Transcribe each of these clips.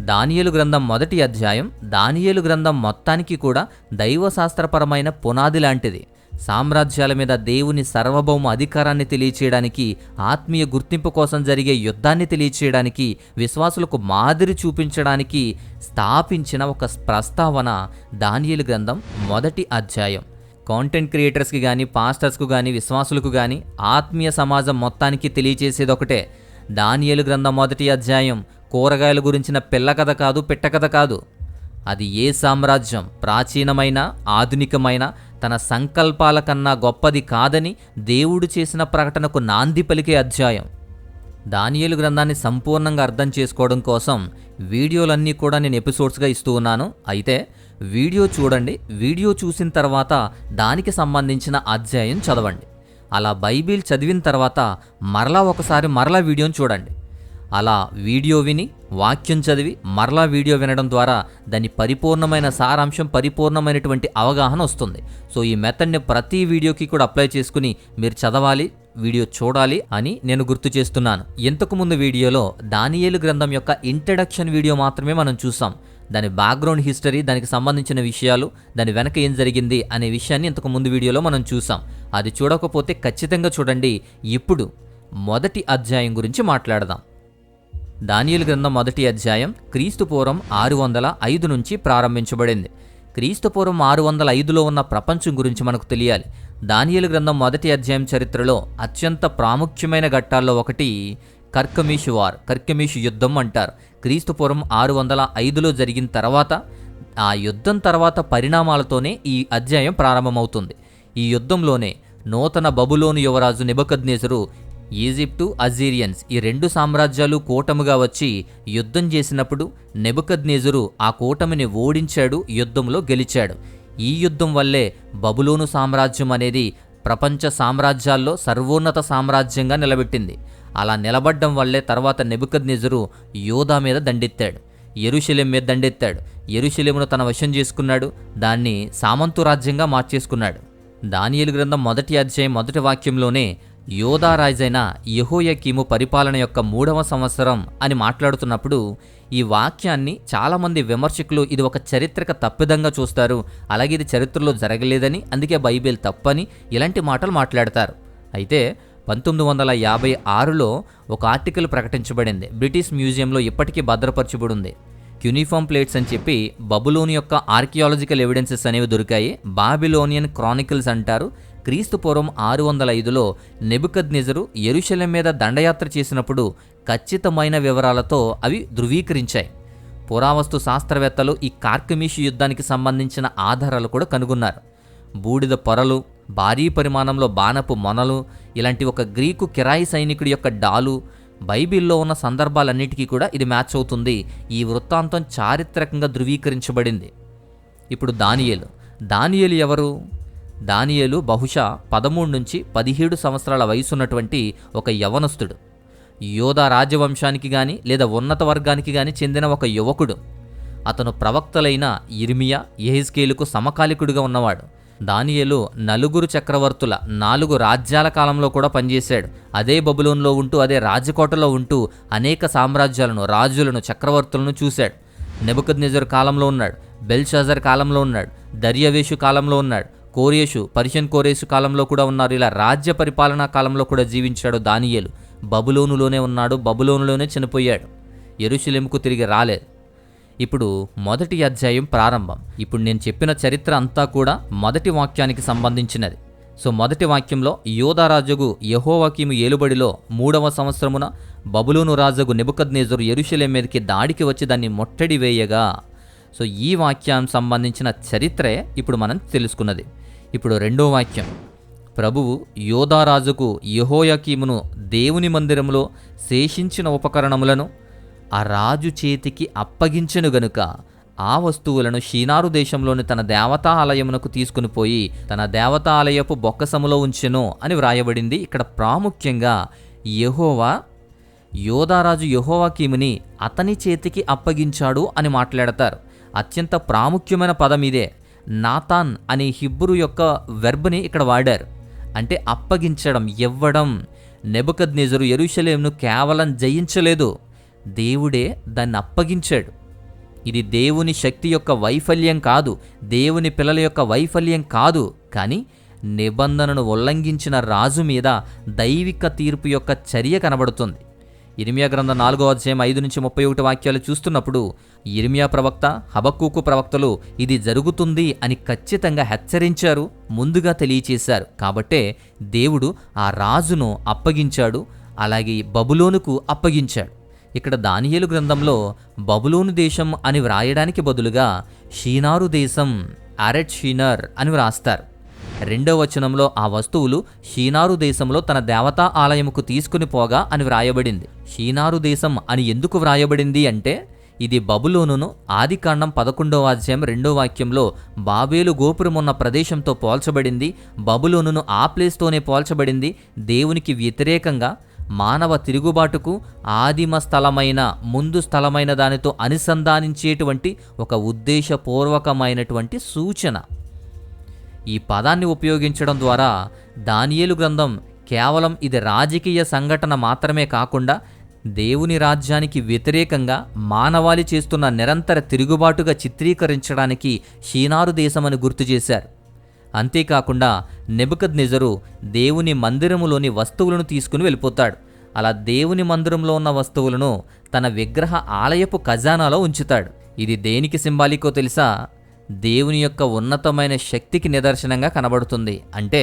దానియేలు గ్రంథం మొదటి అధ్యాయం దానియేలు గ్రంథం మొత్తానికి కూడా దైవశాస్త్రపరమైన పునాది లాంటిది. సామ్రాజ్యాల మీద దేవుని సార్వభౌమ అధికారాన్ని తెలియచేయడానికి, ఆత్మీయ గుర్తింపు కోసం జరిగే యుద్ధాన్ని తెలియచేయడానికి, విశ్వాసులకు మాదిరి చూపించడానికి స్థాపించిన ఒక ప్రస్తావన దానియేలు గ్రంథం మొదటి అధ్యాయం. కాంటెంట్ క్రియేటర్స్కి కానీ, పాస్టర్స్కు కానీ, విశ్వాసులకు కానీ, ఆత్మీయ సమాజం మొత్తానికి తెలియచేసేది ఒకటే. దానియేలు గ్రంథం మొదటి అధ్యాయం కూరగాయల గురించిన పిల్ల కథ కాదు, పిట్ట కథ కాదు. అది ఏ సామ్రాజ్యం ప్రాచీనమైన, ఆధునికమైన, తన సంకల్పాల కన్నా గొప్పది కాదని దేవుడు చేసిన ప్రకటనకు నాంది పలికే అధ్యాయం. దానియేలు గ్రంథాన్ని సంపూర్ణంగా అర్థం చేసుకోవడం కోసం వీడియోలన్నీ కూడా నేను ఎపిసోడ్స్గా ఇస్తూ ఉన్నాను. అయితే వీడియో చూడండి, వీడియో చూసిన తర్వాత దానికి సంబంధించిన అధ్యాయం చదవండి. అలా బైబిల్ చదివిన తర్వాత మరలా వీడియోని చూడండి. అలా వీడియో విని, వాక్యం చదివి, మరలా వీడియో వినడం ద్వారా దాని పరిపూర్ణమైన సారాంశం, పరిపూర్ణమైనటువంటి అవగాహన వస్తుంది. సో ఈ మెథడ్ని ప్రతి వీడియోకి కూడా అప్లై చేసుకుని మీరు చదవాలి, వీడియో చూడాలి అని నేను గుర్తు చేస్తున్నాను. ఇంతకుముందు వీడియోలో దానియేలు గ్రంథం యొక్క ఇంట్రడక్షన్ వీడియో మాత్రమే మనం చూసాం. దాని బ్యాక్గ్రౌండ్ హిస్టరీ, దానికి సంబంధించిన విషయాలు, దాని వెనక ఏం జరిగింది అనే విషయాన్ని ఇంతకు ముందు వీడియోలో మనం చూసాం. అది చూడకపోతే ఖచ్చితంగా చూడండి. ఇప్పుడు మొదటి అధ్యాయం గురించి మాట్లాడదాం. దానియేలు గ్రంథం మొదటి అధ్యాయం క్రీస్తుపూర్వం 605 నుంచి ప్రారంభించబడింది. క్రీస్తుపూర్వం 605లో ఉన్న ప్రపంచం గురించి మనకు తెలియాలి. దానియేలు గ్రంథం మొదటి అధ్యాయం చరిత్రలో అత్యంత ప్రాముఖ్యమైన ఘట్టాల్లో ఒకటి కర్కెమీషు యుద్ధం అంటారు. క్రీస్తుపూర్వం 605లో జరిగిన తర్వాత, ఆ యుద్ధం తర్వాత పరిణామాలతోనే ఈ అధ్యాయం ప్రారంభమవుతుంది. ఈ యుద్ధంలోనే నూతన బబులోను యువరాజు నెబుకద్నెజరు, ఈజిప్టు, అజీరియన్స్ ఈ రెండు సామ్రాజ్యాలు కూటమిగా వచ్చి యుద్ధం చేసినప్పుడు నెబుకద్నెజరు ఆ కూటమిని ఓడించాడు, యుద్ధంలో గెలిచాడు. ఈ యుద్ధం వల్లే బబులోను సామ్రాజ్యం అనేది ప్రపంచ సామ్రాజ్యాల్లో సర్వోన్నత సామ్రాజ్యంగా నిలబెట్టింది. అలా నిలబడ్డం వల్లే తర్వాత నెబుకద్నెజరు యోధా మీద దండెత్తాడు, యెరూషలేం మీద దండెత్తాడు. యెరూషలేమును తన వశం చేసుకున్నాడు, దాన్ని సామంతు రాజ్యంగా మార్చేసుకున్నాడు. దానియేలు గ్రంథం మొదటి అధ్యాయం మొదటి వాక్యంలోనే యోధా రాజైన యెహోయాకీము పరిపాలన యొక్క 3వ సంవత్సరం అని మాట్లాడుతున్నప్పుడు ఈ వాక్యాన్ని చాలామంది విమర్శకులు ఇది ఒక చరిత్రక తప్పిదంగా చూస్తారు. అలాగే ఇది చరిత్రలో జరగలేదని, అందుకే బైబిల్ తప్పని ఇలాంటి మాటలు మాట్లాడతారు. అయితే 1956లో ఒక ఆర్టికల్ ప్రకటించబడింది. బ్రిటిష్ మ్యూజియంలో ఇప్పటికీ భద్రపరచబడి ఉంది. క్యూనిఫామ్ ప్లేట్స్ అని చెప్పి బబులోని యొక్క ఆర్కియాలజికల్ ఎవిడెన్సెస్ అనేవి దొరికాయి. బాబిలోనియన్ క్రానికల్స్ అంటారు. క్రీస్తుపూర్వం 605లో నెబుకద్నెజరు యెరూషలేం మీద దండయాత్ర చేసినప్పుడు ఖచ్చితమైన వివరాలతో అవి ధృవీకరించాయి. పురావస్తు శాస్త్రవేత్తలు ఈ కార్కెమీషు యుద్ధానికి సంబంధించిన ఆధారాలు కూడా కనుగొన్నారు. బూడిద పొరలు, భారీ పరిమాణంలో బాణపు మొనలు, ఇలాంటి ఒక గ్రీకు కిరాయి సైనికుడి యొక్క డాలు, బైబిల్లో ఉన్న సందర్భాలన్నిటికీ కూడా ఇది మ్యాచ్ అవుతుంది. ఈ వృత్తాంతం చారిత్రకంగా ధృవీకరించబడింది. ఇప్పుడు దానియేలు ఎవరు? దానియేలు బహుశా 13 నుంచి 17 సంవత్సరాల వయసున్నటువంటి ఒక యవనస్తుడు. యోధా రాజవంశానికి కానీ లేదా ఉన్నత వర్గానికి కానీ చెందిన ఒక యువకుడు. అతను ప్రవక్తలైన యిర్మియా, యెహెజ్కేలుకు సమకాలికుడిగా ఉన్నవాడు. దానియేలు 4 చక్రవర్తుల 4 రాజ్యాల కాలంలో కూడా పనిచేశాడు. అదే బబులోన్లో ఉంటూ, అదే రాజకోటలో ఉంటూ అనేక సామ్రాజ్యాలను, రాజులను, చక్రవర్తులను చూశాడు. నెబుకద్నెజరు కాలంలో ఉన్నాడు, బెల్షాజర్ కాలంలో ఉన్నాడు, దర్యావేషు కాలంలో ఉన్నాడు, పర్షియన్ కోరేషు కాలంలో కూడా ఉన్నారు. ఇలా రాజ్య పరిపాలనా కాలంలో కూడా జీవించాడు దానియేలు. బబులోనులోనే ఉన్నాడు, బబులోనులోనే చనిపోయాడు. యెరూషలేముకు తిరిగి రాలేదు. ఇప్పుడు మొదటి అధ్యాయం ప్రారంభం. ఇప్పుడు నేను చెప్పిన చరిత్ర అంతా కూడా మొదటి వాక్యానికి సంబంధించినది. సో మొదటి వాక్యంలో యోధా రాజుగు యెహోయాకీము ఏలుబడిలో 3వ సంవత్సరమున బబులోను రాజుగు నెబుకద్నెజరు యెరూషలేం మీదకి దాడికి వచ్చి దాన్ని ముట్టడి వేయగా. సో ఈ వాక్యానికి సంబంధించిన చరిత్రే ఇప్పుడు మనం తెలుసుకున్నది. ఇప్పుడు రెండో వాక్యం. ప్రభువు యోధా రాజుకు యెహోయాకీమును దేవుని మందిరంలో శేషించిన ఉపకరణములను ఆ రాజు చేతికి అప్పగించెను గనుక ఆ వస్తువులను షీనారు దేశంలోని తన దేవతా ఆలయమునకు తీసుకుని పోయి తన దేవతా ఆలయపు బొక్కసములో ఉంచెను అని వ్రాయబడింది. ఇక్కడ ప్రాముఖ్యంగా యోధారాజు యెహోయాకీముని అతని చేతికి అప్పగించాడు అని మాట్లాడతారు. అత్యంత ప్రాముఖ్యమైన పదం ఇదే. నాతాన్ అనే హిబ్రూ యొక్క వెర్బ్ని ఇక్కడ వాడారు. అంటే అప్పగించడం, ఇవ్వడం. నెబుకద్నెజరు యెరూషలేమును కేవలం జయించలేదు, దేవుడే దాన్ని అప్పగించాడు. ఇది దేవుని శక్తి యొక్క వైఫల్యం కాదు, దేవుని పిల్లల యొక్క వైఫల్యం కాదు, కానీ నిబంధనను ఉల్లంఘించిన రాజు మీద దైవిక తీర్పు యొక్క చర్య కనబడుతుంది. ఇర్మియా గ్రంథం 4వ అధ్యాయం 5-31 వాక్యాలు చూస్తున్నప్పుడు ఇర్మియా ప్రవక్త, హబక్కూకు ప్రవక్తలు ఇది జరుగుతుంది అని ఖచ్చితంగా హెచ్చరించారు, ముందుగా తెలియచేశారు. కాబట్టే దేవుడు ఆ రాజును అప్పగించాడు, అలాగే బబులోనుకు అప్పగించాడు. ఇక్కడ దానియేలు గ్రంథంలో బబులోను దేశం అని వ్రాయడానికి బదులుగా షీనారు దేశం, అరెట్ షీనర్ అని వ్రాస్తారు. 2వ వచనంలో ఆ వస్తువులు షీనారు దేశంలో తన దేవతా ఆలయముకు తీసుకుని పోగా అని వ్రాయబడింది. షీనారు దేశం అని ఎందుకు వ్రాయబడింది అంటే ఇది బబులోనును ఆదికాండం 11వ అధ్యాయం 2వ వాక్యంలో బాబేలు గోపురమున్న ప్రదేశంతో పోల్చబడింది. బబులోనును ఆ ప్లేస్తోనే పోల్చబడింది. దేవునికి వ్యతిరేకంగా మానవ తిరుగుబాటుకు ఆదిమ స్థలమైన, ముందు స్థలమైన దానితో అనుసంధానించేటువంటి ఒక ఉద్దేశపూర్వకమైనటువంటి సూచన. ఈ పదాన్ని ఉపయోగించడం ద్వారా దానియేలు గ్రంథం కేవలం ఇది రాజకీయ సంఘటన మాత్రమే కాకుండా దేవుని రాజ్యానికి వ్యతిరేకంగా మానవాళి చేస్తున్న నిరంతర తిరుగుబాటుగా చిత్రీకరించడానికి షీనారు దేశమని గుర్తు చేశారు. అంతేకాకుండా నెబుకద్నెజరు దేవుని మందిరములోని వస్తువులను తీసుకుని వెళ్ళిపోతాడు. అలా దేవుని మందిరంలో ఉన్న వస్తువులను తన విగ్రహ ఆలయపు ఖజానాలో ఉంచుతాడు. ఇది దేనికి సింబాలికో తెలుసా? దేవుని యొక్క ఉన్నతమైన శక్తికి నిదర్శనంగా కనబడుతుంది. అంటే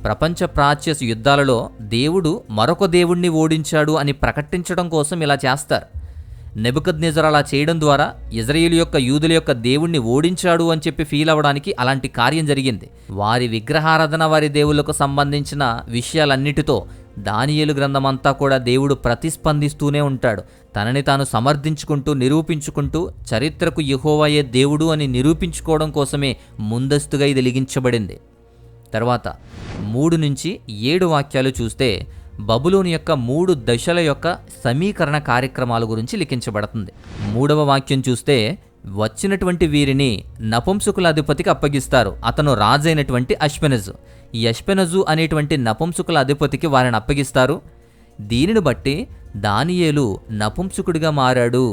ప్రపంచ ప్రాచ్య యుద్ధాలలో దేవుడు మరొక దేవుణ్ణి ఓడించాడు అని ప్రకటించడం కోసం ఇలా చేస్తారు. నెబుకద్నెజర్ అలా చేయడం ద్వారా ఇజ్రాయేలు యొక్క యూదుల యొక్క దేవుణ్ణి ఓడించాడు అని చెప్పి ఫీల్ అవ్వడానికి అలాంటి కార్యం జరిగింది. వారి విగ్రహారాధన, వారి దేవుళ్లకు సంబంధించిన విషయాలన్నిటితో దానియేలు గ్రంథమంతా కూడా దేవుడు ప్రతిస్పందిస్తూనే ఉంటాడు. తనని తాను సమర్థించుకుంటూ, నిరూపించుకుంటూ చరిత్రకు యెహోవాయే దేవుడు అని నిరూపించుకోవడం కోసమే ముందస్తుగా ఇది లిఖించబడింది. తర్వాత 3-7 వాక్యాలు చూస్తే బబులోను యొక్క 3 దశల యొక్క సమీకరణ కార్యక్రమాల గురించి లిఖించబడుతుంది. 3వ వాక్యం చూస్తే వచ్చినటువంటి వీరిని నపుంసకుల అధిపతికి అప్పగిస్తారు. అతను రాజైనటువంటి అష్పెనజు. ఈ అష్పెనజు అనేటువంటి నపుంసకుల అధిపతికి వారిని అప్పగిస్తారు. దీనిని బట్టి దానియేలు నపుంసకుడిగా మారాడు.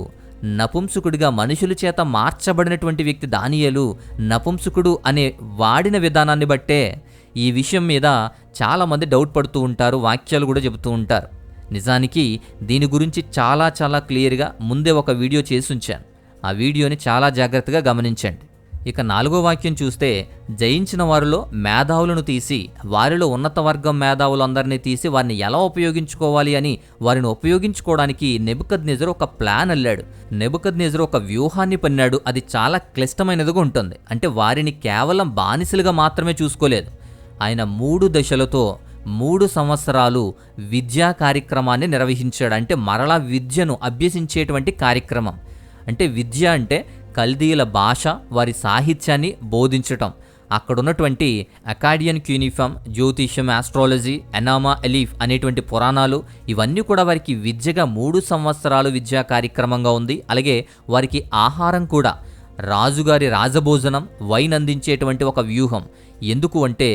నపుంసకుడిగా మనుషుల చేత మార్చబడినటువంటి వ్యక్తి దానియేలు నపుంసకుడు అనే వాడిన విధానాన్ని బట్టే ఈ విషయం మీద చాలామంది డౌట్ పడుతూ ఉంటారు, వాక్యాలు కూడా చెబుతూ ఉంటారు. నిజానికి దీని గురించి చాలా క్లియర్గా ముందే ఒక వీడియో చేసి ఉంచాను. ఆ వీడియోని చాలా జాగ్రత్తగా గమనించండి. ఇక 4వ వాక్యం చూస్తే జయించిన వారిలో మేధావులను తీసి, వారిలో ఉన్నత వర్గం మేధావులందరినీ తీసి వారిని ఎలా ఉపయోగించుకోవాలి అని వారిని ఉపయోగించుకోవడానికి నెబుకద్నెజరు ఒక ప్లాన్ అల్లాడు. నెబుకద్నెజరు ఒక వ్యూహాన్ని పన్నాడు. అది చాలా క్లిష్టమైనదిగా ఉంటుంది. అంటే వారిని కేవలం బానిసలుగా మాత్రమే చూసుకోలేదు. ఆయన 3 దశలతో 3 సంవత్సరాలు విద్యా కార్యక్రమాన్ని నిర్వహించాడు. అంటే మరలా విద్యను అభ్యసించేటువంటి కార్యక్రమం. అంటే విద్య అంటే కల్దీయుల భాష, వారి సాహిత్యాన్ని బోధించటం. అక్కడున్నటువంటి అకాడియన్ క్యూనిఫామ్, జ్యోతిష్యం, ఆస్ట్రాలజీ, ఎనామా ఎలీఫ్ అనేటువంటి పురాణాలు, ఇవన్నీ కూడా వారికి విద్యగా 3 సంవత్సరాలు విద్యా కార్యక్రమంగా ఉంది. అలాగే వారికి ఆహారం కూడా రాజుగారి రాజభోజనం, వైన్ అందించేటువంటి ఒక వ్యూహం. ఎందుకు అంటే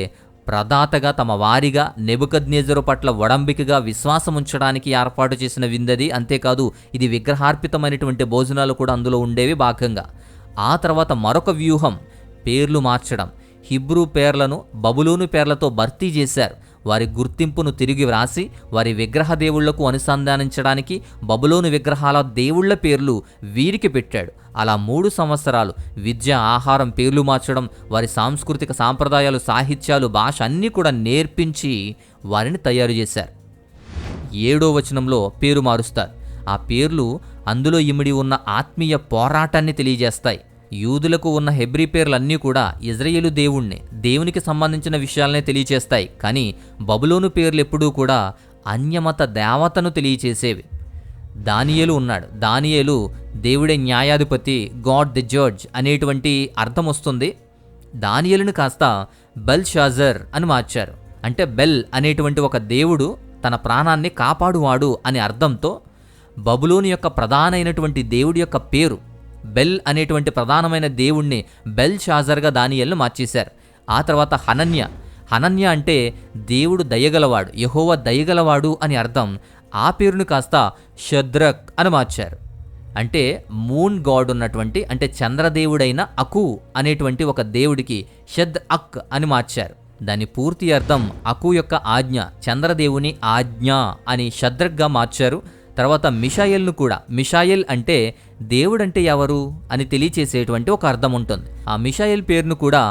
ప్రదాతగా తమ వారిగా నెబుకద్నెజరు పట్ల ఒడంబికగా విశ్వాసం ఉంచడానికి ఏర్పాటు చేసిన విందది. అంతేకాదు ఇది విగ్రహార్పితమైనటువంటి భోజనాలు కూడా అందులో ఉండేవి భాగంగా. ఆ తర్వాత మరొక వ్యూహం పేర్లు మార్చడం. హిబ్రూ పేర్లను బబులోను పేర్లతో భర్తీ చేశారు. వారి గుర్తింపును తిరిగి వ్రాసి వారి విగ్రహ దేవుళ్లకు అనుసంధానించడానికి బబులోను విగ్రహాల దేవుళ్ల పేర్లు వీరికి పెట్టాడు. అలా 3 సంవత్సరాలు విద్య, ఆహారం, పేర్లు మార్చడం, వారి సాంస్కృతిక సాంప్రదాయాలు, సాహిత్యాలు, భాష అన్నీ కూడా నేర్పించి వారిని తయారు చేశారు. 7వ వచనంలో పేరు మారుస్తారు. ఆ పేర్లు అందులో ఇమిడి ఉన్న ఆత్మీయ పోరాటాన్ని తెలియజేస్తాయి. యూదులకు ఉన్న హెబ్రీ పేర్లన్నీ కూడా ఇజ్రాయేలు దేవుణ్ణి, దేవునికి సంబంధించిన విషయాలనే తెలియచేస్తాయి. కానీ బబులోను పేర్లు ఎప్పుడూ కూడా అన్యమత దేవతను తెలియచేసేవి. దానియేలు ఉన్నాడు. దానియేలు దేవుడే న్యాయాధిపతి, గాడ్ ది జడ్జ్ అనేటువంటి అర్థం వస్తుంది. దానియేలును కాస్త బెల్షాజర్ అని మార్చారు. అంటే బెల్ అనేటువంటి ఒక దేవుడు తన ప్రాణాన్ని కాపాడువాడు అనే అర్థంతో బబులోను యొక్క ప్రధానమైనటువంటి దేవుడి యొక్క పేరు బెల్ అనేటువంటి ప్రధానమైన దేవుణ్ణి బెల్షాజర్గా దానియేలును మార్చేశారు. ఆ తర్వాత హనన్య అంటే దేవుడు దయగలవాడు, యెహోవా దయగలవాడు అని అర్థం. ఆ పేరును కాస్త షద్రక్ అని మార్చారు. అంటే మూన్ గాడ్ ఉన్నటువంటి, అంటే చంద్రదేవుడైన అకు అనేటువంటి ఒక దేవుడికి షద్ అక్ అని మార్చారు. దాని పూర్తి అర్థం అకు యొక్క ఆజ్ఞ, చంద్రదేవుని ఆజ్ఞ అని షద్రక్గా మార్చారు. తర్వాత మిషాయల్ను కూడా, మిషాయల్ అంటే దేవుడంటే ఎవరు అని తెలియచేసేటువంటి ఒక అర్థం ఉంటుంది. ఆ మిషాయల్ పేరును కూడా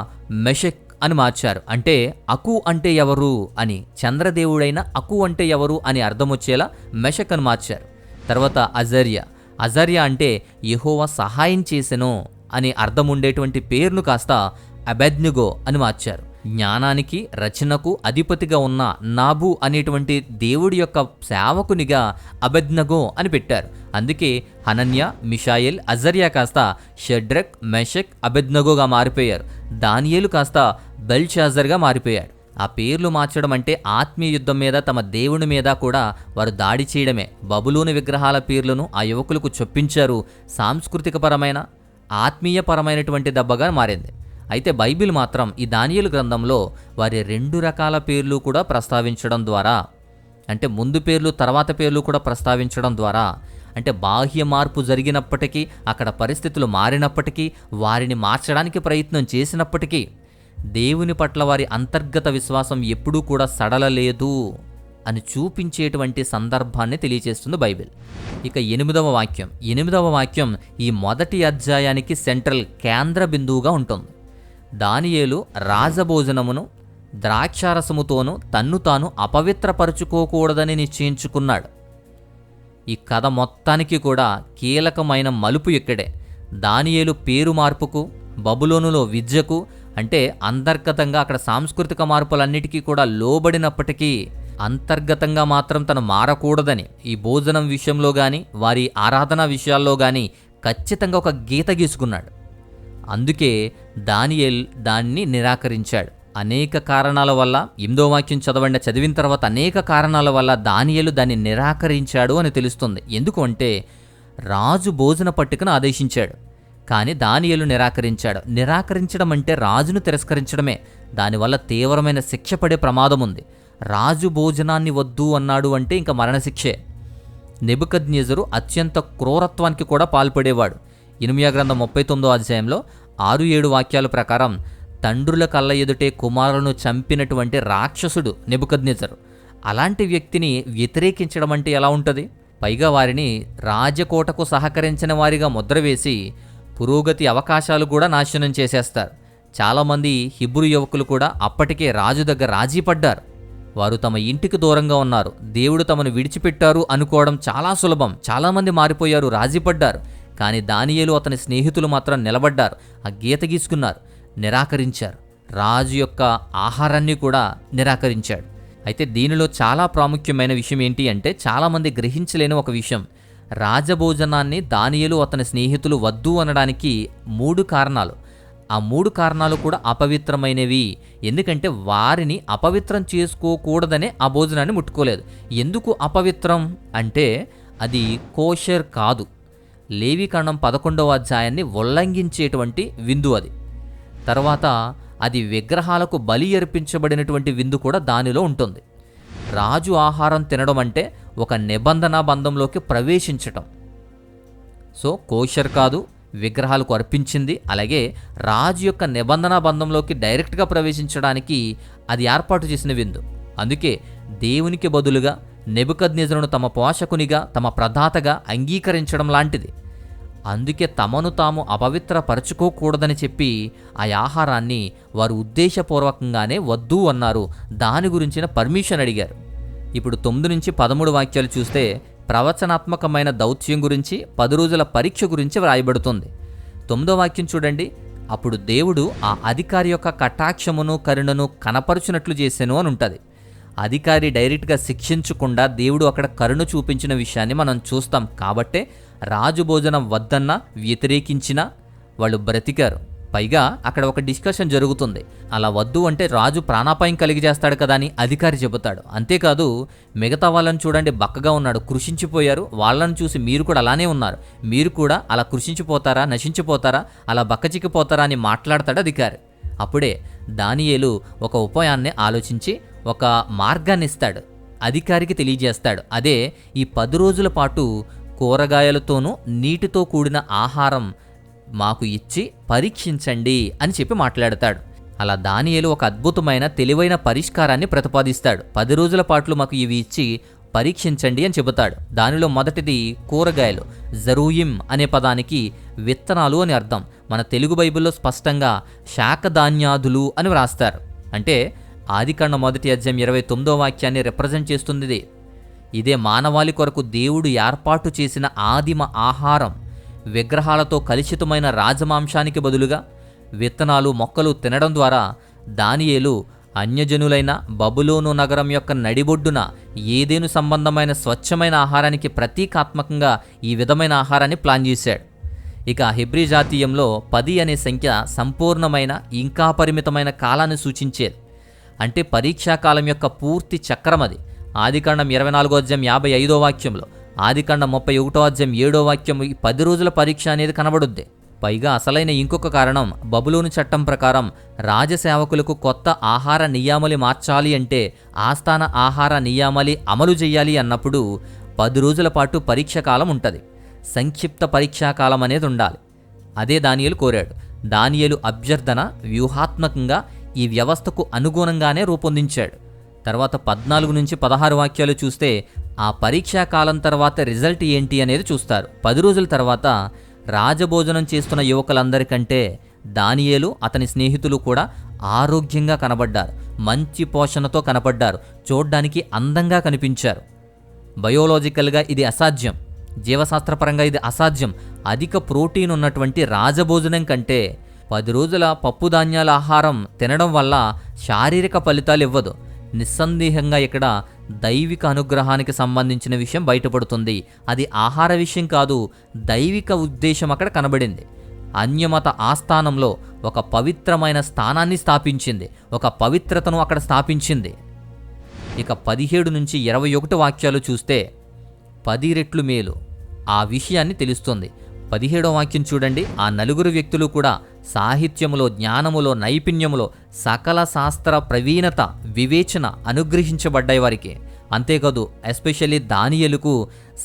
మెషక్ అని మార్చారు. అంటే అకు అంటే ఎవరు అని, చంద్రదేవుడైన అకు అంటే ఎవరు అని అర్థం వచ్చేలా మెషక్ అని మార్చారు. తర్వాత అజర్యా, అజర్యా అంటే యెహోవా సహాయం చేసెను అని అర్థం ఉండేటువంటి పేరును కాస్త అబెద్నెగో అని మార్చారు. జ్ఞానానికి రచనకు అధిపతిగా ఉన్న నాబు అనేటువంటి దేవుడి యొక్క సేవకునిగా అబెద్నెగో అని పెట్టారు. అందుకే హనన్య, మిషాయల్, అజర్యా కాస్త షడ్రక్, మెషక్, అబెద్నెగోగా మారిపోయారు. దానియేలు కాస్త బెల్షాజర్గా మారిపోయాడు. ఆ పేర్లు మార్చడం అంటే ఆత్మీయ యుద్ధం మీద, తమ దేవుని మీద కూడా వారు దాడి చేయడమే. బబులోని విగ్రహాల పేర్లను ఆ యువకులకు చొప్పించారు. సాంస్కృతికపరమైన, ఆత్మీయపరమైనటువంటి దెబ్బగా మారింది. అయితే బైబిల్ మాత్రం ఈ దానియేలు గ్రంథంలో వారి 2 రకాల పేర్లు కూడా ప్రస్తావించడం ద్వారా, అంటే ముందు పేర్లు తర్వాత పేర్లు కూడా ప్రస్తావించడం ద్వారా, అంటే బాహ్య మార్పు జరిగినప్పటికీ, అక్కడ పరిస్థితులు మారినప్పటికీ, వారిని మార్చడానికి ప్రయత్నం చేసినప్పటికీ దేవుని పట్ల వారి అంతర్గత విశ్వాసం ఎప్పుడూ కూడా సడలలేదు అని చూపించేటువంటి సందర్భాన్ని తెలియజేస్తుంది బైబిల్. ఇక 8వ వాక్యం. 8వ వాక్యం ఈ మొదటి అధ్యాయానికి సెంట్రల్, కేంద్ర బిందువుగా ఉంటుంది. దానియేలు రాజభోజనమును ద్రాక్షారసముతోనూ తన్ను తాను అపవిత్రపరుచుకోకూడదని నిశ్చయించుకున్నాడు. ఈ కథ మొత్తానికి కూడా కీలకమైన మలుపు ఇక్కడే. దానియేలు పేరు మార్పుకు, బబులోనులో విద్యకు, అంటే అంతర్గతంగా అక్కడ సాంస్కృతిక మార్పులన్నిటికీ కూడా లోబడినప్పటికీ అంతర్గతంగా మాత్రం తను మారకూడదని, ఈ భోజనం విషయంలో కానీ, వారి ఆరాధన విషయాల్లో కానీ ఖచ్చితంగా ఒక గీత గీసుకున్నాడు. అందుకే దానియేల్ దాన్ని నిరాకరించాడు. అనేక కారణాల వల్ల, 8వ వాక్యం చదివిన తర్వాత అనేక కారణాల వల్ల దానియేలు దాన్ని నిరాకరించాడు అని తెలుస్తుంది. ఎందుకు అంటే రాజు భోజన పట్టికను ఆదేశించాడు, కానీ దానియేలు నిరాకరించాడు. నిరాకరించడం అంటే రాజును తిరస్కరించడమే. దానివల్ల తీవ్రమైన శిక్ష పడే ప్రమాదం ఉంది. రాజు భోజనాన్ని వద్దు అన్నాడు అంటే ఇంకా మరణశిక్షే. నెబుకద్నెజరు అత్యంత క్రూరత్వానికి కూడా పాల్పడేవాడు. ఇర్మీయా గ్రంథం 39వ అధ్యాయంలో 6-7 వాక్యాల ప్రకారం తండ్రుల కళ్ళ ఎదుటే కుమారులను చంపినటువంటి రాక్షసుడు నెబుకద్నెజరు. అలాంటి వ్యక్తిని వ్యతిరేకించడం అంటే ఎలా ఉంటుంది? పైగా వారిని రాజకోటకు సహకరించిన వారిగా ముద్ర వేసి పురోగతి అవకాశాలు కూడా నాశనం చేసేస్తారు. చాలామంది హిబ్రూ యువకులు కూడా అప్పటికే రాజు దగ్గర రాజీ పడ్డారు. వారు తమ ఇంటికి దూరంగా ఉన్నారు, దేవుడు తమను విడిచిపెట్టారు అనుకోవడం చాలా సులభం. చాలామంది మారిపోయారు, రాజీపడ్డారు. కానీ దానియేలు అతని స్నేహితులు మాత్రం నిలబడ్డారు, ఆ గీత గీసుకున్నారు, నిరాకరించారు. రాజు యొక్క ఆహారాన్ని కూడా నిరాకరించాడు. అయితే దీనిలో చాలా ప్రాముఖ్యమైన విషయం ఏంటి అంటే, చాలామంది గ్రహించలేని ఒక విషయం. రాజభోజనాన్ని దానియేలు అతని స్నేహితులు వద్దు అనడానికి 3 కారణాలు. ఆ 3 కారణాలు కూడా అపవిత్రమైనవి. ఎందుకంటే వారిని అపవిత్రం చేసుకోకూడదనే ఆ భోజనాన్ని ముట్టుకోలేదు. ఎందుకు అపవిత్రం అంటే అది కోషర్ కాదు. లేవీకాండం 11వ అధ్యాయాన్ని ఉల్లంఘించేటువంటి విందు అది. తర్వాత అది విగ్రహాలకు బలి అర్పించబడినటువంటి విందు కూడా దానిలో ఉంటుంది. రాజు ఆహారం తినడం అంటే ఒక నిబంధన బంధంలోకి ప్రవేశించటం. సో కోషర్ కాదు, విగ్రహాలకు అర్పించింది. అలాగే రాజు యొక్క నిబంధన బంధంలోకి డైరెక్ట్గా ప్రవేశించడానికి అది ఏర్పాటు చేసిన విందు. అందుకే దేవునికి బదులుగా నెబుకద్నెజరును తమ పోషకునిగా, తమ ప్రదాతగా అంగీకరించడం లాంటిది. అందుకే తమను తాము అపవిత్రపరచుకోకూడదని చెప్పి ఆ ఆహారాన్ని వారు ఉద్దేశపూర్వకంగానే వద్దు అన్నారు. దాని గురించిన పర్మిషన్ అడిగారు. ఇప్పుడు 9 నుంచి 13 వాక్యాలు చూస్తే ప్రవచనాత్మకమైన దౌత్యం గురించి, 10 రోజుల పరీక్ష గురించి వ్రాయబడుతుంది. 9వ వాక్యం చూడండి. అప్పుడు దేవుడు ఆ అధికారి యొక్క కటాక్షమును కరుణను కనపరుచునట్లు చేసెను అని ఉంటుంది. అధికారి డైరెక్ట్గా శిక్షించకుండా దేవుడు అక్కడ కరుణ చూపించిన విషయాన్ని మనం చూస్తాం. కాబట్టే రాజు భోజనం వద్దన్నా, వ్యతిరేకించినా వాళ్ళు బ్రతికారు. పైగా అక్కడ ఒక డిస్కషన్ జరుగుతుంది. అలా వద్దు అంటే రాజు ప్రాణాపాయం కలిగి చేస్తాడు కదా అని అధికారి చెబుతాడు. అంతేకాదు మిగతా వాళ్ళని చూడండి, బక్కగా ఉన్నాడు, కృషించిపోయారు. వాళ్ళని చూసి మీరు కూడా అలానే ఉన్నారు, మీరు కూడా అలా కృషించిపోతారా, నశించిపోతారా, అలా బక్కచిక్కిపోతారా అని మాట్లాడతాడు అధికారి. అప్పుడే దానియేలు ఒక ఉపాయాన్ని ఆలోచించి ఒక మార్గాన్ని ఇస్తాడు, అధికారికి తెలియజేస్తాడు. అదే ఈ 10 రోజుల పాటు కూరగాయలతోనూ నీటితో కూడిన ఆహారం మాకు ఇచ్చి పరీక్షించండి అని చెప్పి మాట్లాడతాడు. అలా దానియేలు ఒక అద్భుతమైన తెలివైన పరిష్కారాన్ని ప్రతిపాదిస్తాడు. 10 రోజుల పాటు మాకు ఇవి ఇచ్చి పరీక్షించండి అని చెబుతాడు. దానిలో మొదటిది కూరగాయలు. జరూయిం అనే పదానికి విత్తనాలు అని అర్థం. మన తెలుగు బైబిల్లో స్పష్టంగా శాకధాన్యాదులు అని వ్రాస్తారు. అంటే ఆదికాండం 1వ అధ్యాయం 29వ వాక్యాన్ని రిప్రజెంట్ చేస్తుంది. ఇదే మానవాళి కొరకు దేవుడు ఏర్పాటు చేసిన ఆదిమ ఆహారం. విగ్రహాలతో కలుషితమైన రాజమాంసానికి బదులుగా విత్తనాలు, మొక్కలు తినడం ద్వారా దానియేలు అన్యజనులైన బబులోను నగరం యొక్క నడిబొడ్డున ఏదేను సంబంధమైన స్వచ్ఛమైన ఆహారానికి ప్రతీకాత్మకంగా ఈ విధమైన ఆహారాన్ని ప్లాన్ చేశాడు. ఇక హెబ్రీ జాతీయంలో 10 అనే సంఖ్య సంపూర్ణమైన, ఇంకా పరిమితమైన కాలాన్ని సూచించేది. అంటే పరీక్షాకాలం యొక్క పూర్తి చక్రం అది. ఆదికాండం 24వ అధ్యాయం 55వ వాక్యంలో, ఆదికాండం 31వ అధ్యాయం 7వ వాక్యం ఈ 10 రోజుల పరీక్ష అనేది కనబడుద్ది. పైగా అసలైన ఇంకొక కారణం, బబులోను చట్టం ప్రకారం రాజసేవకులకు కొత్త ఆహార నియామలి మార్చాలి అంటే ఆస్థాన ఆహార నియామలి అమలు చేయాలి అన్నప్పుడు 10 రోజుల పాటు పరీక్షాకాలం ఉంటుంది. సంక్షిప్త పరీక్షాకాలం అనేది ఉండాలి. అదే దానియేలు కోరాడు. దానియేలు అభ్యర్థన వ్యూహాత్మకంగా ఈ వ్యవస్థకు అనుగుణంగానే రూపొందించాడు. తర్వాత 14 నుంచి 16 వాక్యాలు చూస్తే ఆ పరీక్షాకాలం తర్వాత రిజల్ట్ ఏంటి అనేది చూస్తారు. 10 రోజుల తర్వాత రాజభోజనం చేస్తున్న యువకులందరికంటే దానియేలు, అతని స్నేహితులు కూడా ఆరోగ్యంగా కనబడ్డారు. మంచి పోషణతో కనబడ్డారు. చూడ్డానికి అందంగా కనిపించారు. బయోలాజికల్గా ఇది అసాధ్యం, జీవశాస్త్రపరంగా ఇది అసాధ్యం. అధిక ప్రోటీన్ ఉన్నటువంటి రాజభోజనం కంటే 10 రోజుల పప్పు ధాన్యాల ఆహారం తినడం వల్ల శారీరక ఫలితాలు ఇవ్వదు. నిస్సందేహంగా ఇక్కడ దైవిక అనుగ్రహానికి సంబంధించిన విషయం బయటపడుతుంది. అది ఆహార విషయం కాదు, దైవిక ఉద్దేశం అక్కడ కనబడింది. అన్యమత ఆస్థానంలో ఒక పవిత్రమైన స్థానాన్ని స్థాపించింది, ఒక పవిత్రతను అక్కడ స్థాపించింది. ఇక 17 నుంచి 21 వాక్యాలు చూస్తే 10 రెట్లు మేలు ఆ విషయాన్ని తెలుస్తుంది. 17వ వాక్యం చూడండి. ఆ 4 వ్యక్తులు కూడా సాహిత్యములో, జ్ఞానములో, నైపుణ్యములో సకల శాస్త్ర ప్రవీణత, వివేచన అనుగ్రహించబడ్డాయి వారికి. అంతేకాదు ఎస్పెషల్లీ దానియేలుకు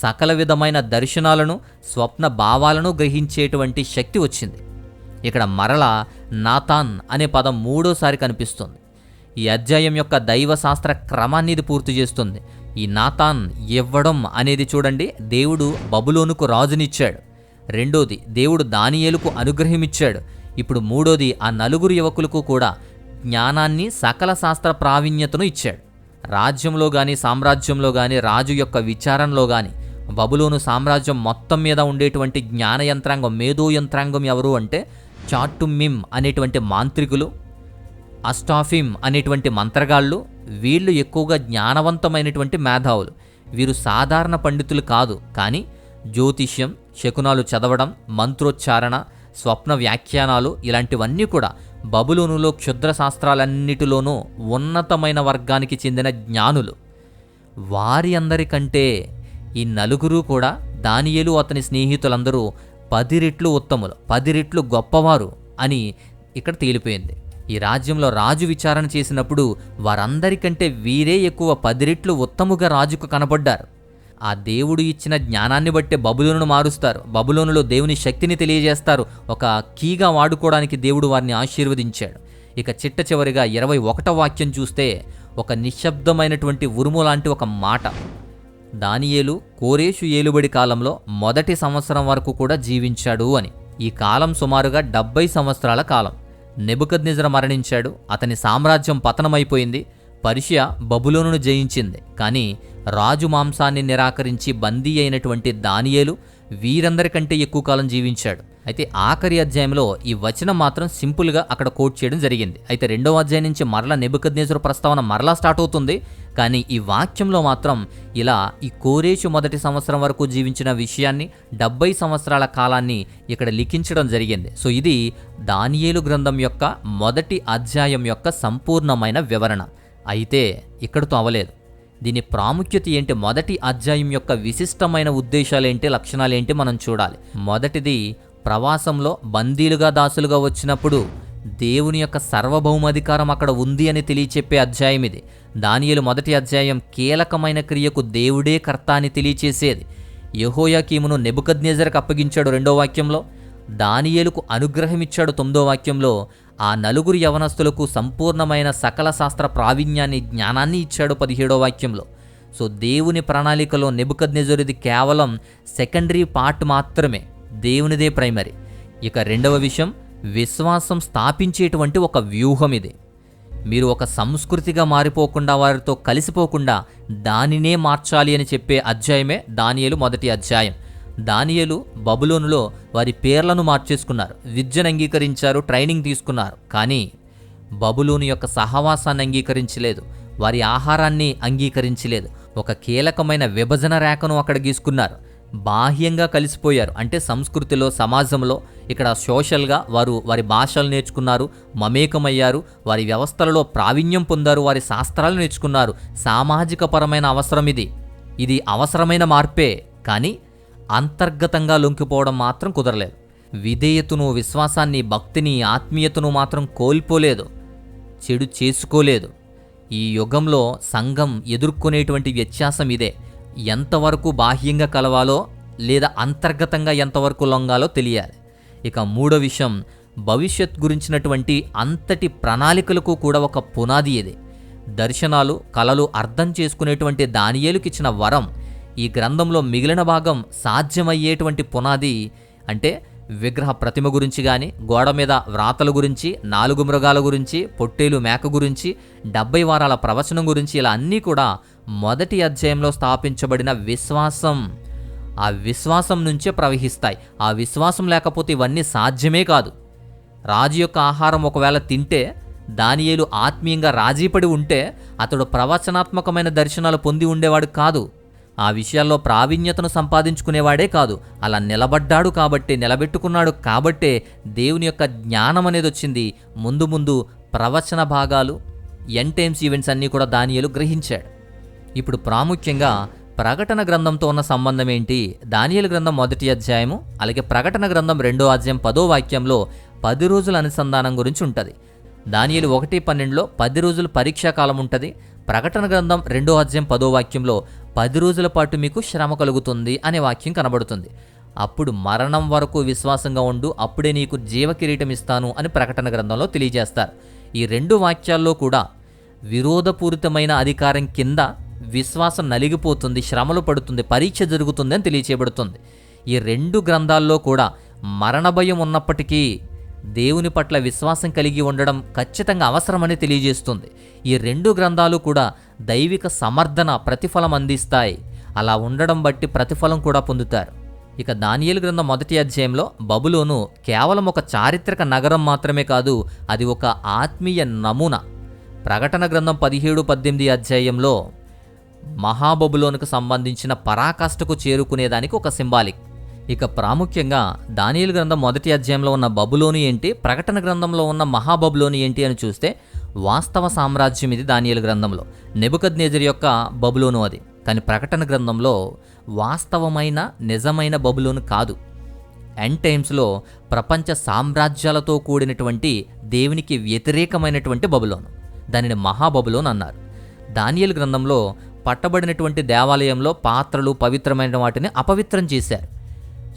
సకల విధమైన దర్శనాలను, స్వప్న భావాలను గ్రహించేటువంటి శక్తి వచ్చింది. ఇక్కడ మరలా నాతాన్ అనే పదం 3వసారి కనిపిస్తుంది. ఈ అధ్యాయం యొక్క దైవశాస్త్ర క్రమాన్ని ఇది పూర్తి చేస్తుంది. ఈ నాతాన్ ఇవ్వడం అనేది చూడండి, దేవుడు బబులోనుకు రాజునిచ్చాడు. రెండోది, దేవుడు దానియేలుకు అనుగ్రహమిచ్చాడు. ఇప్పుడు మూడోది, ఆ 4 యువకులకు కూడా జ్ఞానాన్ని, సకల శాస్త్ర ప్రావీణ్యతను ఇచ్చాడు. రాజ్యంలో కానీ, సామ్రాజ్యంలో కానీ, రాజు యొక్క విచారణలో కానీ బబులోను సామ్రాజ్యం మొత్తం మీద ఉండేటువంటి జ్ఞాన యంత్రాంగం, మేధో యంత్రాంగం ఎవరు అంటే చాటుమిమ్ అనేటువంటి మాంత్రికులు, అస్టాఫిమ్ అనేటువంటి మంత్రగాళ్ళు. వీళ్ళు ఎక్కువగా జ్ఞానవంతమైనటువంటి మేధావులు. వీరు సాధారణ పండితులు కాదు, కానీ జ్యోతిష్యం, శకునాలు చదవడం, మంత్రోచ్చారణ, స్వప్న వ్యాఖ్యానాలు ఇలాంటివన్నీ కూడా బబులోనులో క్షుద్ర శాస్త్రాలన్నిటిలోనూ ఉన్నతమైన వర్గానికి చెందిన జ్ఞానులు. వారి అందరికంటే ఈ 4 కూడా దానియేలు, అతని స్నేహితులందరూ 10 రెట్లు ఉత్తములు, 10 రెట్లు గొప్పవారు అని ఇక్కడ తేలిపోయింది. ఈ రాజ్యంలో రాజు విచారణ చేసినప్పుడు వారందరికంటే వీరే ఎక్కువ 10 రెట్లు ఉత్తముగా రాజుకు కనబడ్డారు. ఆ దేవుడు ఇచ్చిన జ్ఞానాన్ని బట్టే బబులోనును మారుస్తారు. బబులోనులో దేవుని శక్తిని తెలియజేస్తారు. ఒక కీగా వాడుకోవడానికి దేవుడు వారిని ఆశీర్వదించాడు. ఇక చిట్ట చివరిగా 21వ వాక్యం చూస్తే ఒక నిశ్శబ్దమైనటువంటి ఉరుము లాంటి ఒక మాట. దానియేలు కోరేషు ఏలుబడి కాలంలో మొదటి సంవత్సరం వరకు కూడా జీవించాడు అని. ఈ కాలం సుమారుగా 70 సంవత్సరాల కాలం. నెబుకద్నెజరు మరణించాడు. అతని సామ్రాజ్యం పతనమైపోయింది. పర్షియా బబులోనును జయించింది. కానీ రాజు మాంసాన్ని నిరాకరించి బందీ అయినటువంటి దానియేలు వీరందరికంటే ఎక్కువ కాలం జీవించాడు. అయితే ఆఖరి అధ్యాయంలో ఈ వచనం మాత్రం సింపుల్గా అక్కడ కోట్ చేయడం జరిగింది. అయితే 2వ అధ్యాయం నుంచి మరలా నెబుకద్నెజరు ప్రస్తావన మరలా స్టార్ట్ అవుతుంది. కానీ ఈ వాక్యంలో మాత్రం ఇలా ఈ కోరేషు మొదటి సంవత్సరం వరకు జీవించిన విషయాన్ని, 70 సంవత్సరాల కాలాన్ని ఇక్కడ లిఖించడం జరిగింది. సో ఇది దానియేలు గ్రంథం యొక్క మొదటి అధ్యాయం యొక్క సంపూర్ణమైన వివరణ. అయితే ఇక్కడితో అవలేదు. దీని ప్రాముఖ్యత ఏంటి, మొదటి అధ్యాయం యొక్క విశిష్టమైన ఉద్దేశాలేంటి, లక్షణాలేంటి మనం చూడాలి. మొదటిది, ప్రవాసంలో బందీలుగా, దాసులుగా వచ్చినప్పుడు దేవుని యొక్క సార్వభౌమాధికారం అక్కడ ఉంది అని తెలియచెప్పే అధ్యాయం ఇది. దానియేలు మొదటి అధ్యాయం కీలకమైన క్రియకు దేవుడే కర్త అని తెలియచేసేది. యెహోయాకీమును నెబుకద్నెజరుకు అప్పగించాడు 2వ వాక్యంలో, దానియేలుకు అనుగ్రహమిచ్చాడు 9వ వాక్యంలో, ఆ నలుగురు యవనస్తులకు సంపూర్ణమైన సకల శాస్త్ర ప్రావీణ్యాన్ని, జ్ఞానాన్ని ఇచ్చాడు 17వ వాక్యంలో. సో దేవుని ప్రణాళికలో నెబుకద్నెజరుది కేవలం సెకండరీ పార్ట్ మాత్రమే, దేవునిదే ప్రైమరీ. ఇక 2వ విషయం, విశ్వాసం స్థాపించేటువంటి ఒక వ్యూహం ఇది. మీరు ఒక సంస్కృతిగా మారిపోకుండా, వారితో కలిసిపోకుండా దానినే మార్చాలి అని చెప్పే అధ్యాయమే దానియేలు 1వ అధ్యాయం. దానియేలు బబులోనులో వారి పేర్లను మార్చేసుకున్నారు, విద్యను అంగీకరించారు, ట్రైనింగ్ తీసుకున్నారు. కానీ బబులోను యొక్క సహవాసాన్ని అంగీకరించలేదు, వారి ఆహారాన్ని అంగీకరించలేదు. ఒక కీలకమైన విభజన రేఖను అక్కడ గీసుకున్నారు. బాహ్యంగా కలిసిపోయారు, అంటే సంస్కృతిలో, సమాజంలో, ఇక్కడ సోషల్గా వారు వారి భాషలు నేర్చుకున్నారు, మమేకమయ్యారు, వారి వ్యవస్థలలో ప్రావీణ్యం పొందారు, వారి శాస్త్రాలు నేర్చుకున్నారు. సామాజిక పరమైన అవసరం ఇది అవసరమైన మార్పే. కానీ అంతర్గతంగా లొంగిపోవడం మాత్రం కుదరలేదు. విధేయతను, విశ్వాసాన్ని, భక్తిని, ఆత్మీయతను మాత్రం కోల్పోలేదు, చెడు చేసుకోలేదు. ఈ యుగంలో సంఘం ఎదుర్కొనేటువంటి వ్యత్యాసం ఇదే. ఎంతవరకు బాహ్యంగా కలవాలో లేదా అంతర్గతంగా ఎంతవరకు లొంగాలో తెలియాలి. ఇక 3వ విషయం, భవిష్యత్ గురించినటువంటి అంతటి ప్రణాళికలకు కూడా ఒక పునాది ఇది. దర్శనాలు, కలలు అర్థం చేసుకునేటువంటి దానియేలుకిచ్చిన వరం ఈ గ్రంథంలో మిగిలిన భాగం సాధ్యమయ్యేటువంటి పునాది. అంటే విగ్రహ ప్రతిమ గురించి కానీ, గోడ మీద వ్రాతల గురించి, 4 మృగాల గురించి, పొట్టేలు మేక గురించి, 70 వారాల ప్రవచనం గురించి, ఇలా అన్నీ కూడా 1వ అధ్యాయంలో స్థాపించబడిన విశ్వాసం. ఆ విశ్వాసం నుంచే ప్రవహిస్తాయి. ఆ విశ్వాసం లేకపోతే ఇవన్నీ సాధ్యమే కాదు. రాజు యొక్క ఆహారం ఒకవేళ తింటే, దానియేలు ఆత్మీయంగా రాజీపడి ఉంటే అతడు ప్రవచనాత్మకమైన దర్శనాలు పొంది ఉండేవాడు కాదు. ఆ విషయాల్లో ప్రావీణ్యతను సంపాదించుకునేవాడే కాదు. అలా నిలబడ్డాడు కాబట్టే, నిలబెట్టుకున్నాడు కాబట్టే దేవుని యొక్క జ్ఞానం అనేది వచ్చింది. ముందు ముందు ప్రవచన భాగాలు, ఎండ్ టైమ్స్ ఈవెంట్స్ అన్నీ కూడా దానియేలు గ్రహించాడు. ఇప్పుడు ప్రాముఖ్యంగా ప్రకటన గ్రంథంతో ఉన్న సంబంధం ఏంటి? దానియేలు గ్రంథం 1వ అధ్యాయము, అలాగే ప్రకటన గ్రంథం 2వ అధ్యాయం 10వ వాక్యంలో 10 రోజుల అనుసంధానం గురించి ఉంటుంది. దానియేలు 1:12లో 10 రోజులు పరీక్షాకాలం ఉంటుంది. ప్రకటన గ్రంథం 2వ అధ్యాయం 10వ వాక్యంలో 10 రోజుల పాటు మీకు శ్రమ కలుగుతుంది అనే వాక్యం కనబడుతుంది. అప్పుడు మరణం వరకు విశ్వాసంగా ఉండు, అప్పుడే నీకు జీవ కిరీటం ఇస్తాను అని ప్రకటన గ్రంథంలో తెలియజేస్తారు. ఈ 2 వాక్యాల్లో కూడా విరోధపూరితమైన అధికారం కింద విశ్వాసం నలిగిపోతుంది, శ్రమలు పడుతుంది, పరీక్ష జరుగుతుంది అని తెలియచేయబడుతుంది. ఈ 2 గ్రంథాల్లో కూడా మరణ భయం ఉన్నప్పటికీ దేవుని పట్ల విశ్వాసం కలిగి ఉండడం ఖచ్చితంగా అవసరమని తెలియజేస్తుంది. ఈ 2 గ్రంథాలు కూడా దైవిక సమర్థన, ప్రతిఫలం అందిస్తాయి. అలా ఉండడం బట్టి ప్రతిఫలం కూడా పొందుతారు. ఇక దానియేలు గ్రంథం 1వ అధ్యాయంలో బబులోను కేవలం ఒక చారిత్రక నగరం మాత్రమే కాదు, అది ఒక ఆత్మీయ నమూనా. ప్రకటన గ్రంథం 17-18 అధ్యాయంలో మహాబబులోనుకు సంబంధించిన పరాకాష్ఠకు చేరుకునేదానికి ఒక సింబాలిక్. ఇక ప్రాముఖ్యంగా దానియేలు గ్రంథం 1వ అధ్యాయంలో ఉన్న బబులోను ఏంటి, ప్రకటన గ్రంథంలో ఉన్న మహాబబులోను ఏంటి అని చూస్తే వాస్తవ సామ్రాజ్యం ఇది దానియేలు గ్రంథంలో. నెబుకద్నెజరు యొక్క బబులోను అది. కానీ ప్రకటన గ్రంథంలో వాస్తవమైన నిజమైన బబులోను కాదు. ఎండ్ టైమ్స్లో ప్రపంచ సామ్రాజ్యాలతో కూడినటువంటి దేవునికి వ్యతిరేకమైనటువంటి బబులోను, దానిని మహాబబులోను అన్నారు. దానియేలు గ్రంథంలో పట్టబడినటువంటి దేవాలయంలో పాత్రలు, పవిత్రమైన వాటిని అపవిత్రం చేశారు.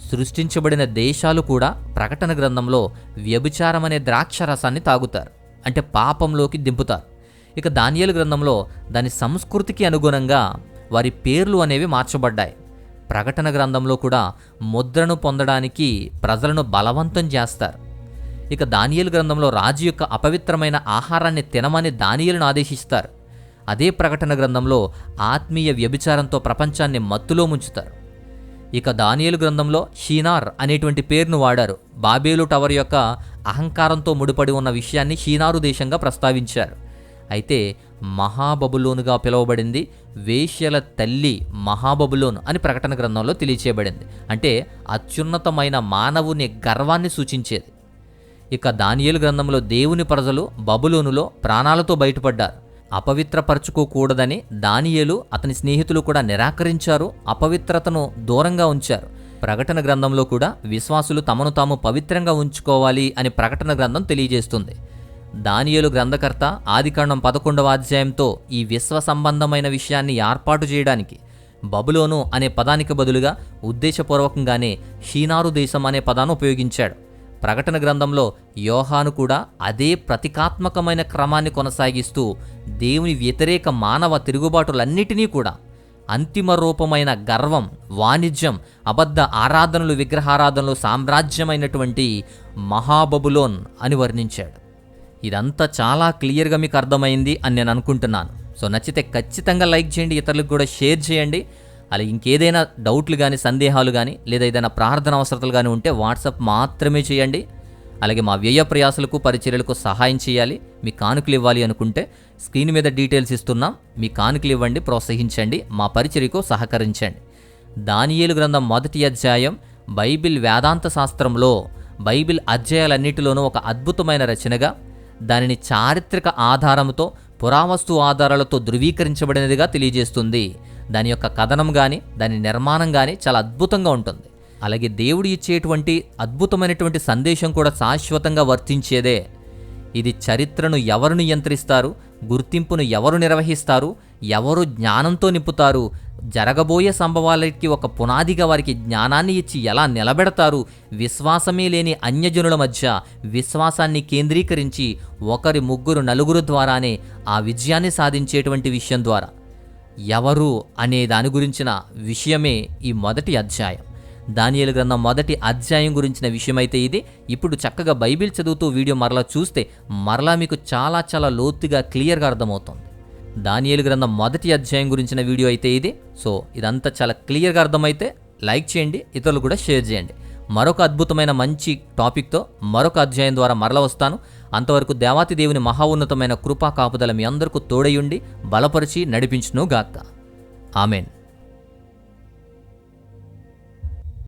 సృష్టించబడిన దేశాలు కూడా ప్రకటన గ్రంథంలో వ్యభిచారం అనే ద్రాక్షరసాన్ని తాగుతారు, అంటే పాపంలోకి దింపుతారు. ఇక దానియేలు గ్రంథంలో దాని సంస్కృతికి అనుగుణంగా వారి పేర్లు అనేవి మార్చబడ్డాయి. ప్రకటన గ్రంథంలో కూడా ముద్రను పొందడానికి ప్రజలను బలవంతం చేస్తారు. ఇక దానియేలు గ్రంథంలో రాజు యొక్క అపవిత్రమైన ఆహారాన్ని తినమని దానియేలును ఆదేశిస్తారు. అదే ప్రకటన గ్రంథంలో ఆత్మీయ వ్యభిచారంతో ప్రపంచాన్ని మత్తులో ముంచుతారు. ఇక దానియేలు గ్రంథంలో షీనార్ అనేటువంటి పేరును వాడారు. బాబేలు టవర్ యొక్క అహంకారంతో ముడిపడి ఉన్న విషయాన్ని షీనారు దేశంగా ప్రస్తావించారు. అయితే మహాబబులోనుగా పిలువబడింది వేశ్యల తల్లి మహాబబులోను అని ప్రకటన గ్రంథంలో తెలియచేయబడింది. అంటే అత్యున్నతమైన మానవుని గర్వాన్ని సూచించేది. ఇక దానియేలు గ్రంథంలో దేవుని ప్రజలు బబులోనులో ప్రాణాలతో బయటపడ్డారు. అపవిత్రపరచుకోకూడదని దానియేలు అతని స్నేహితులు కూడా నిరాకరించారు, అపవిత్రతను దూరంగా ఉంచారు. ప్రకటన గ్రంథంలో కూడా విశ్వాసులు తమను తాము పవిత్రంగా ఉంచుకోవాలి అని ప్రకటన గ్రంథం తెలియజేస్తుంది. దానియేలు గ్రంథకర్త ఆదికాండం 11వ అధ్యాయంతో ఈ విశ్వ సంబంధమైన విషయాన్ని ఏర్పాటు చేయడానికి, బబులోను అనే పదానికి బదులుగా ఉద్దేశపూర్వకంగానే షీనారు దేశం అనే పదాన్ని ఉపయోగించాడు. ప్రకటన గ్రంథంలో యోహాను కూడా అదే ప్రతికాత్మకమైన క్రమాన్ని కొనసాగిస్తూ దేవుని వ్యతిరేక మానవ తిరుగుబాటులన్నిటినీ కూడా అంతిమ రూపమైన గర్వం, వాణిజ్యం, అబద్ధ ఆరాధనలు, విగ్రహారాధనలు సామ్రాజ్యమైనటువంటి మహాబబులోన్ అని వర్ణించాడు. ఇదంతా చాలా క్లియర్గా మీకు అర్థమైంది అని నేను అనుకుంటున్నాను. సో నచ్చితే ఖచ్చితంగా లైక్ చేయండి, ఇతరులకు కూడా షేర్ చేయండి. అలా ఇంకేదైనా డౌట్లు కానీ, సందేహాలు కానీ, లేదా ఏదైనా ప్రార్థన అవసరతలు కానీ ఉంటే వాట్సాప్ మాత్రమే చేయండి. అలాగే మా వ్యయ ప్రయాసలకు, పరిచర్యలకు సహాయం చేయాలి, మీ కానుకలు ఇవ్వాలి అనుకుంటే స్క్రీన్ మీద డీటెయిల్స్ ఇస్తున్నాం. మీ కానుకలు ఇవ్వండి, ప్రోత్సహించండి, మా పరిచర్యకు సహకరించండి. దానియేలు గ్రంథం 1వ అధ్యాయం బైబిల్ వేదాంత శాస్త్రంలో బైబిల్ అధ్యాయాలన్నిటిలోనూ ఒక అద్భుతమైన రచనగా, దానిని చారిత్రక ఆధారంతో, పురావస్తు ఆధారాలతో ధృవీకరించబడినదిగా తెలియజేస్తుంది. దాని యొక్క కథనం కానీ, దాని నిర్మాణం కానీ చాలా అద్భుతంగా ఉంటుంది. అలాగే దేవుడు ఇచ్చేటువంటి అద్భుతమైనటువంటి సందేశం కూడా శాశ్వతంగా వర్తించేదే. ఇది చరిత్రను ఎవరు నియంత్రిస్తారు, గుర్తింపును ఎవరు నిర్వహిస్తారు, ఎవరు జ్ఞానంతో నింపుతారు, జరగబోయే సంభవాలకి ఒక పునాదిగా వారికి జ్ఞానాన్ని ఇచ్చి ఎలా నిలబెడతారు, విశ్వాసమే లేని అన్యజనుల మధ్య విశ్వాసాన్ని కేంద్రీకరించి ఒకరి, ముగ్గురు, నలుగురు ద్వారానే ఆ విజయాన్ని సాధించేటువంటి విషయం ద్వారా ఎవరు అనే దాని గురించిన విషయమే ఈ 1వ అధ్యాయం. దానియేలు గ్రంథం 1వ అధ్యాయం గురించిన విషయమైతే ఇది. ఇప్పుడు చక్కగా బైబిల్ చదువుతూ వీడియో మరలా చూస్తే మరలా మీకు చాలా చాలా లోతుగా క్లియర్గా అర్థమవుతుంది. దానియేలు గ్రంథం 1వ అధ్యాయం గురించిన వీడియో అయితే ఇది. సో ఇదంతా చాలా క్లియర్గా అర్థమైతే లైక్ చేయండి, ఇతరులు కూడా షేర్ చేయండి. మరొక అద్భుతమైన మంచి టాపిక్తో మరొక అధ్యాయం ద్వారా మరల వస్తాను. అంతవరకు దేవాతి దేవుని మహా ఉన్నతమైన కృపా కాపుదల మీ అందరికీ తోడయుండి బలపరిచి నడిపించును గాక. ఆమెన్.